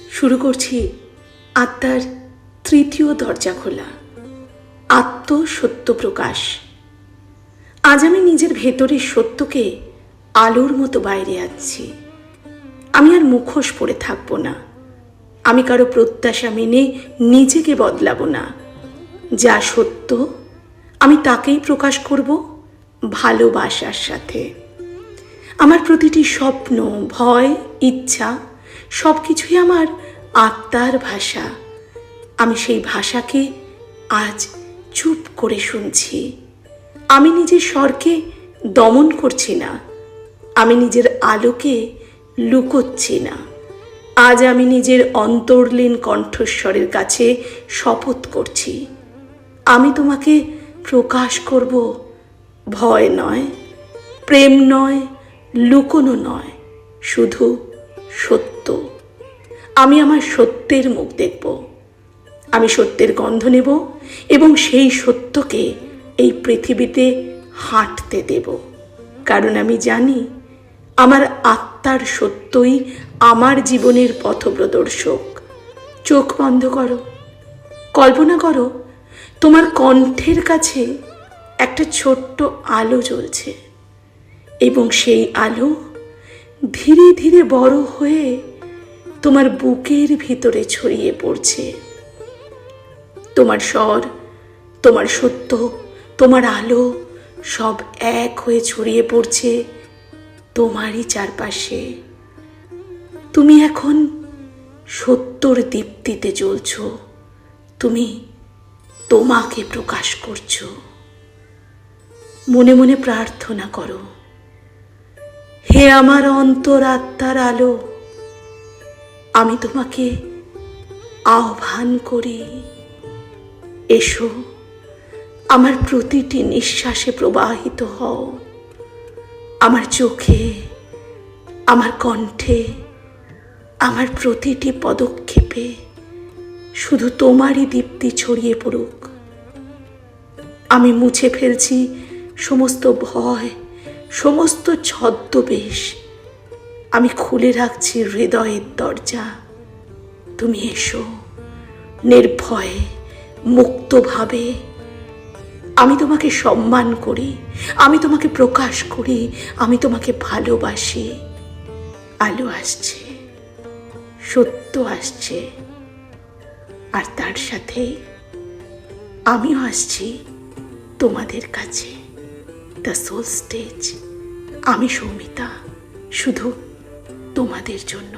শুরু করছি আত্মার তৃতীয় দরজা খোলা, আত্মসত্য প্রকাশ। আজ আমি নিজের ভেতরের সত্যকে আলোর মতো বাইরে আনছি। আমি আর মুখোশ পরে থাকবো না। আমি কারো প্রত্যাশা মেনে নিজেকে বদলাবো না। যা সত্য আমি তাকেই প্রকাশ করব ভালোবাসার সাথে। আমার প্রতিটি স্বপ্ন, ভয়, ইচ্ছা সব কিছুই আমার আত্মার ভাষা। আমি সেই ভাষাকে আজ চুপ করে শুনছি। আমি নিজের স্বরকে দমন করছি না। আমি নিজের আলোকে লুকোচ্ছি না। আজ আমি নিজের অন্তর্লীন কণ্ঠস্বরের কাছে শপথ করছি, আমি তোমাকে প্রকাশ করব। ভয় নয়, প্রেম নয়, লুকোনো নয়, শুধু সত্য। আমি আমার সত্যের মুখ দেখব, আমি সত্যের গন্ধ নেব এবং সেই সত্যকে এই পৃথিবীতে হাঁটতে দেব। কারণ আমি জানি আমার আত্মার সত্যই আমার জীবনের পথপ্রদর্শক। চোখ বন্ধ করো, কল্পনা করো তোমার কণ্ঠের কাছে একটা ছোট্ট আলো জ্বলছে এবং সেই আলো ধীরে ধীরে বড় হয়ে তোমার বুকের ভিতরে ছড়িয়ে পড়ছে। তোমার স্বর, তোমার সত্য, তোমার আলো সব এক হয়ে ছড়িয়ে পড়ছে তোমারই চারপাশে। তুমি এখন সত্যর দীপ্তিতে জ্বলছ। তুমি তোমাকে প্রকাশ করছো। মনে মনে প্রার্থনা করো, হে আমার অন্তরাত্মার আলো, আমি তোমাকে আহ্বান করি, এসো আমার প্রতিটি নিঃশ্বাসে প্রবাহিত হও। আমার চোখে, আমার কণ্ঠে, আমার প্রতিটি পদক্ষেপে শুধু তোমারই দীপ্তি ছড়িয়ে পড়ুক। আমি মুছে ফেলছি সমস্ত ভয়, সমস্ত ছদ্মবেশ। আমি খুলে রাখছি হৃদয়ের দরজা। তুমি এসো নির্ভয়ে, মুক্তভাবে। আমি তোমাকে সম্মান করি, আমি তোমাকে প্রকাশ করি, আমি তোমাকে ভালোবাসি। আলো আসছে, সত্য আসছে, আর তার সাথে আমিও আসছি তোমাদের কাছে। The soul stage. আমি সৌমিতা, শুধু তোমাদের জন্য।